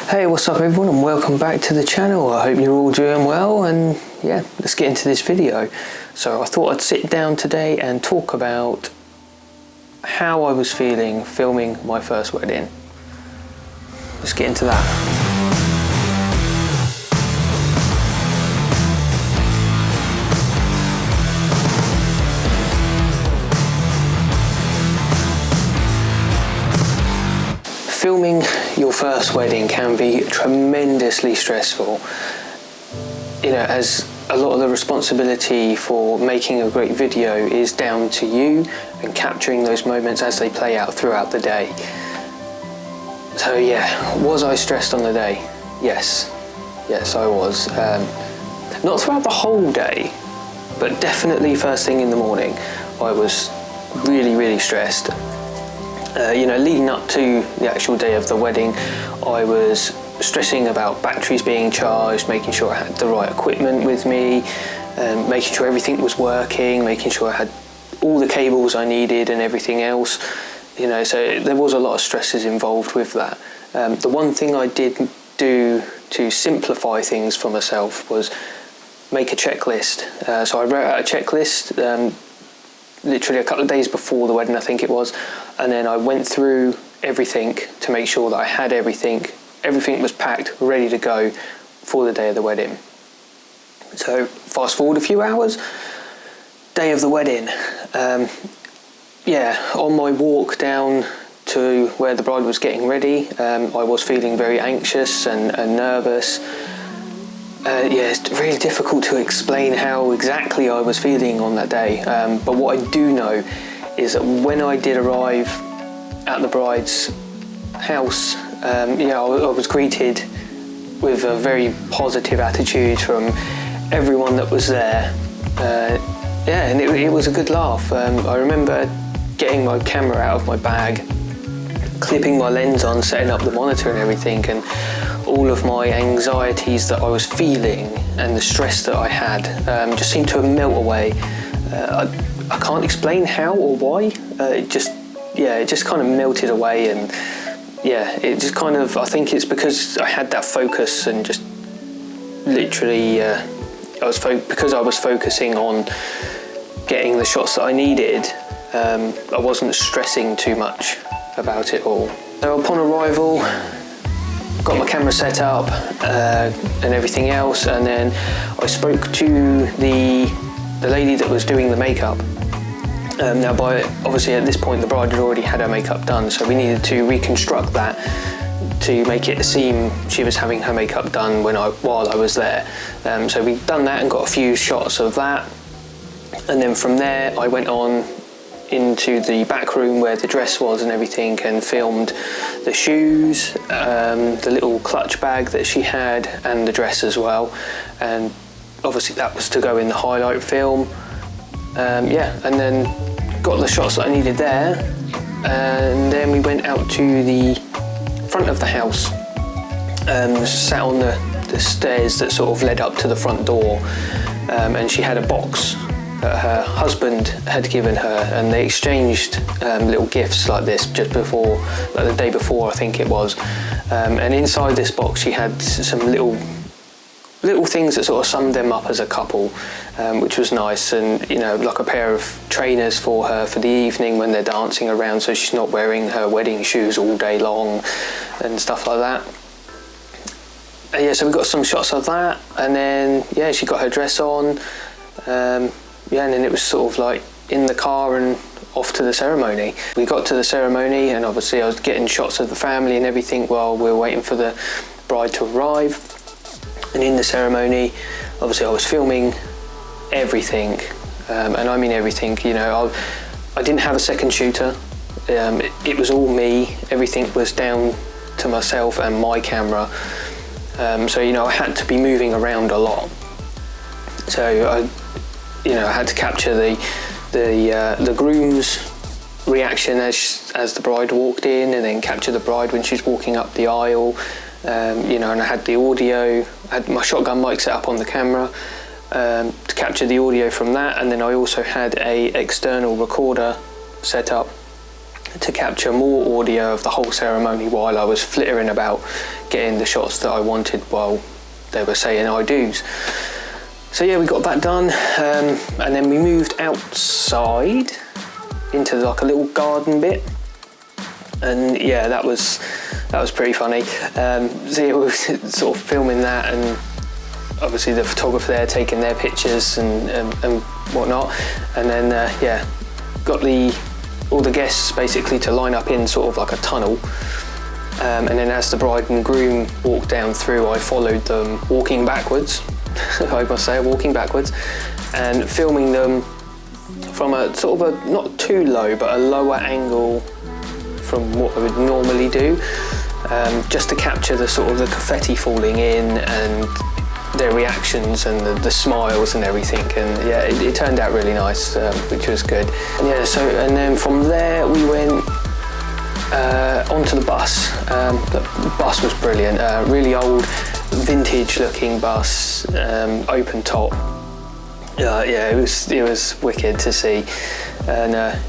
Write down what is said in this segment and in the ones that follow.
Hey, what's up everyone, and welcome back to the channel. I hope you're all doing well, and yeah, let's get into this video. So I thought I'd sit down today and talk about how I was feeling filming my first wedding. Let's get into that. Filming your first wedding can be tremendously stressful, you know, as a lot of the responsibility for making a great video is down to you and capturing those moments as they play out throughout the day. So yeah, was I stressed on the day? Yes I was. Not throughout the whole day, but definitely first thing in the morning I was really stressed. You know, leading up to the actual day of the wedding, I was stressing about batteries being charged, making sure I had the right equipment with me, making sure everything was working, making sure I had all the cables I needed and everything else. You know, so there was a lot of stresses involved with that. The one thing I did do to simplify things for myself was make a checklist. So I wrote out a checklist literally a couple of days before the wedding, I think it was, and then I went through everything to make sure that I had everything was packed, ready to go for the day of the wedding. So fast forward a few hours, day of the wedding. Yeah, on my walk down to where the bride was getting ready, I was feeling very anxious and nervous. Yeah, it's really difficult to explain how exactly I was feeling on that day, but what I do know is that when I did arrive at the bride's house, you know, I was greeted with a very positive attitude from everyone that was there. Yeah, and it was a good laugh. I remember getting my camera out of my bag, clipping my lens on, setting up the monitor and everything, and all of my anxieties that I was feeling and the stress that I had just seemed to melt away. I can't explain how or why. It just kind of melted away, and yeah, it just kind of, I think it's because I had that focus and just literally because I was focusing on getting the shots that I needed, I wasn't stressing too much about it all. So upon arrival, got my camera set up and everything else, and then I spoke to the lady that was doing the makeup. Now, obviously at this point the bride had already had her makeup done, so we needed to reconstruct that to make it seem she was having her makeup done while I was there. So we'd done that and got a few shots of that, and then from there I went on into the back room where the dress was and everything, and filmed the shoes, the little clutch bag that she had, and the dress as well. And obviously that was to go in the highlight film. Yeah, and then got the shots that I needed there, and then we went out to the front of the house, sat on the stairs that sort of led up to the front door, and she had a box that her husband had given her, and they exchanged little gifts like this just before, like the day before I think it was, and inside this box she had some little things that sort of summed them up as a couple, which was nice, and you know, like a pair of trainers for her for the evening when they're dancing around, so she's not wearing her wedding shoes all day long and stuff like that. Yeah, so we got some shots of that, and then yeah, she got her dress on. Yeah, and then it was sort of like in the car and off to the ceremony. We got to the ceremony, and obviously I was getting shots of the family and everything while we were waiting for the bride to arrive. And in the ceremony, obviously I was filming everything, and I mean everything. You know, I didn't have a second shooter. It was all me. Everything was down to myself and my camera. So you know, I had to be moving around a lot. So I had to capture the groom's reaction as the bride walked in, and then capture the bride when she's walking up the aisle. You know, and I had the audio. I had my shotgun mic set up on the camera to capture the audio from that, and then I also had a external recorder set up to capture more audio of the whole ceremony while I was flittering about getting the shots that I wanted while they were saying I do's. So yeah, we got that done, and then we moved outside into like a little garden bit, and yeah, that was pretty funny. So yeah, we were sort of filming that, and obviously the photographer there taking their pictures and whatnot, and then yeah, got all the guests basically to line up in sort of like a tunnel, and then as the bride and groom walked down through, I followed them walking backwards. I must say, walking backwards, and filming them from a sort of a not too low but a lower angle from what I would normally do, just to capture the sort of the confetti falling in and their reactions and the smiles and everything, and yeah, it turned out really nice, which was good. Yeah, so and then from there we went onto the bus. The bus was brilliant, really old, vintage looking bus, open top. Yeah, it was wicked to see, and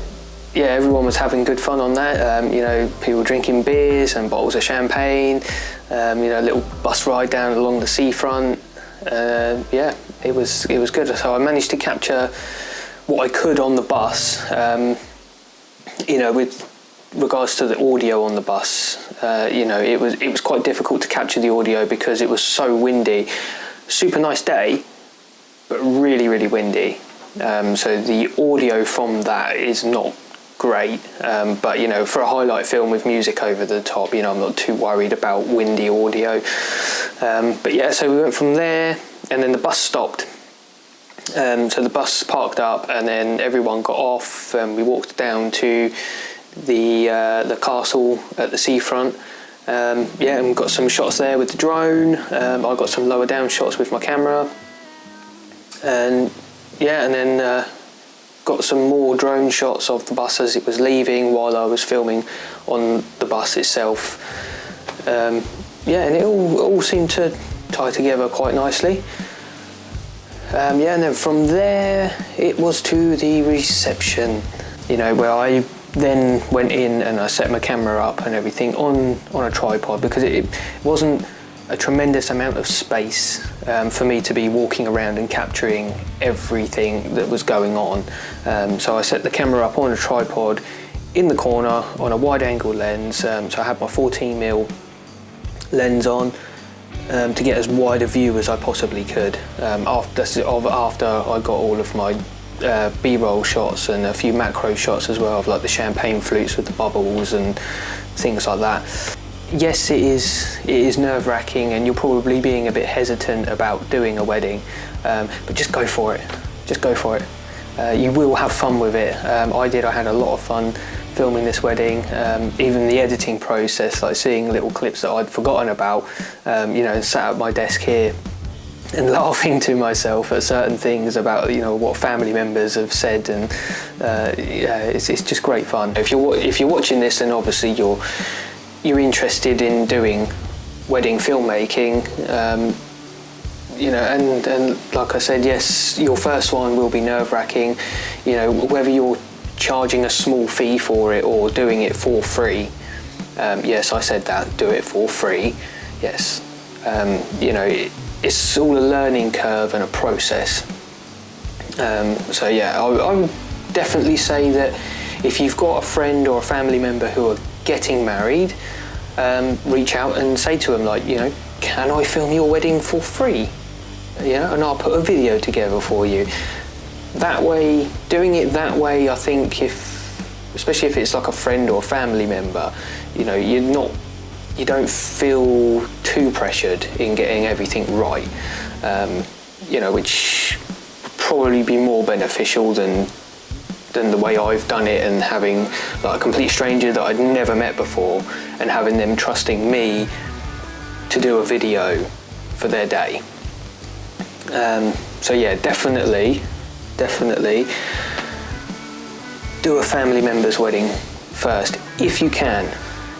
yeah, everyone was having good fun on that. You know, people drinking beers and bottles of champagne. You know, a little bus ride down along the seafront. Yeah, it was good. So I managed to capture what I could on the bus. You know, with regards to the audio on the bus, you know, it was quite difficult to capture the audio because it was so windy. Super nice day, but really, really windy. So the audio from that is not great, but you know, for a highlight film with music over the top, you know, I'm not too worried about windy audio. But yeah, so we went from there, and then the bus stopped. So the bus parked up, and then everyone got off, and we walked down to the castle at the seafront. Yeah, and we got some shots there with the drone. I got some lower down shots with my camera, and yeah, and then got some more drone shots of the bus as it was leaving while I was filming on the bus itself. Yeah, and it all seemed to tie together quite nicely. Yeah, and then from there it was to the reception, you know, where I then went in and I set my camera up and everything on a tripod, because it wasn't a tremendous amount of space for me to be walking around and capturing everything that was going on. So I set the camera up on a tripod in the corner on a wide angle lens. So I had my 14mm lens on to get as wide a view as I possibly could. After I got all of my B-roll shots and a few macro shots as well of like the champagne flutes with the bubbles and things like that. Yes, it is nerve-wracking, and you're probably being a bit hesitant about doing a wedding, but just go for it. Just go for it. You will have fun with it. I had a lot of fun filming this wedding. Even the editing process, like seeing little clips that I'd forgotten about, you know, sat at my desk here and laughing to myself at certain things about, you know, what family members have said, and yeah, it's just great fun. If you're watching this, then obviously you're interested in doing wedding filmmaking, you know, and like I said, yes, your first one will be nerve-wracking, you know, whether you're charging a small fee for it or doing it for free. Yes, I said that, do it for free, yes. You know, it's all a learning curve and a process. So yeah, I would definitely say that if you've got a friend or a family member who are getting married, reach out and say to them, like, you know, can I film your wedding for free? You know, and I'll put a video together for you. That way, doing it that way, I think, especially if it's like a friend or a family member, you know, you don't feel too pressured in getting everything right, you know, which would probably be more beneficial than the way I've done it, and having like a complete stranger that I'd never met before and having them trusting me to do a video for their day. So yeah, definitely do a family member's wedding first if you can.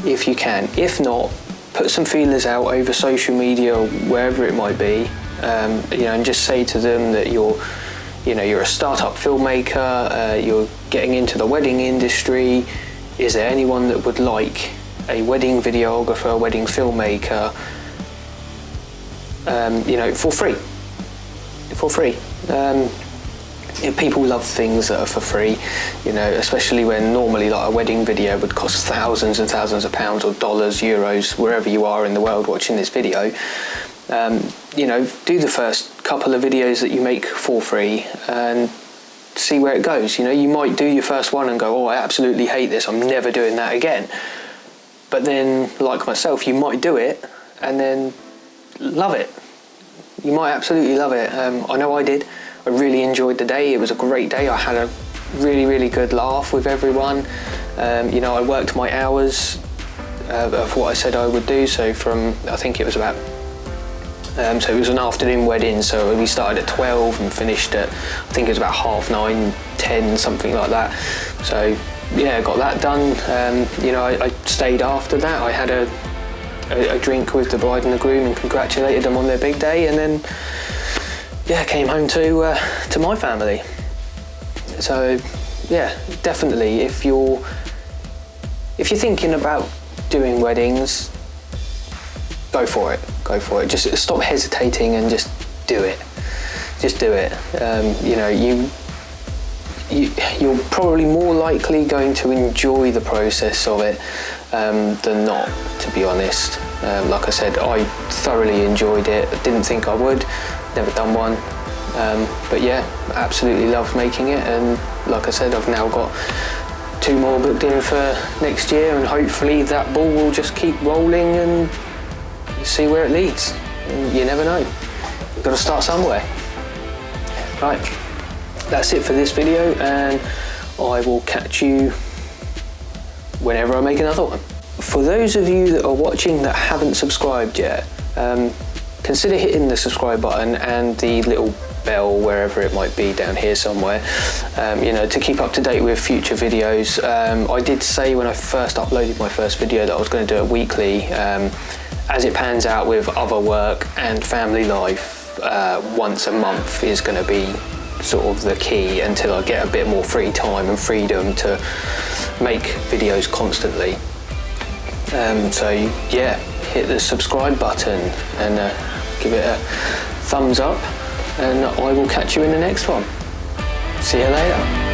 If not, put some feelers out over social media or wherever it might be, you know, and just say to them that you're a startup filmmaker, you're getting into the wedding industry, is there anyone that would like a wedding videographer, a wedding filmmaker, you know, for free? People love things that are for free, you know, especially when normally like a wedding video would cost thousands and thousands of pounds or dollars, euros, wherever you are in the world watching this video. You know, do the first couple of videos that you make for free and see where it goes. You know, you might do your first one and go, oh, I absolutely hate this, I'm never doing that again. But then, like myself, you might do it and then love it. You might absolutely love it. I know I did. I really enjoyed the day. It was a great day. I had a really, really good laugh with everyone. You know, I worked my hours of what I said I would do. So from, I think it was about, so it was an afternoon wedding. So we started at 12 and finished at, I think it was about 9:30, 10, something like that. So yeah, got that done. You know, I stayed after that. I had a drink with the bride and the groom and congratulated them on their big day, and then yeah, came home to my family. So yeah, definitely, if you're thinking about doing weddings, go for it. Just stop hesitating and just do it. You know, you're probably more likely going to enjoy the process of it than not, to be honest. Like I said, I thoroughly enjoyed it. I didn't think I would, never done one. But yeah, absolutely loved making it, and like I said, I've now got 2 more booked in for next year, and hopefully that ball will just keep rolling and see where it leads. And you never know, you've got to start somewhere. Right, that's it for this video, and I will catch you whenever I make another one. For those of you that are watching that haven't subscribed yet, consider hitting the subscribe button and the little bell wherever it might be down here somewhere, you know, to keep up to date with future videos. I did say when I first uploaded my first video that I was going to do it weekly. As it pans out with other work and family life, once a month is going to be sort of the key until I get a bit more free time and freedom to make videos constantly. So yeah, hit the subscribe button and give it a thumbs up, and I will catch you in the next one. See you later.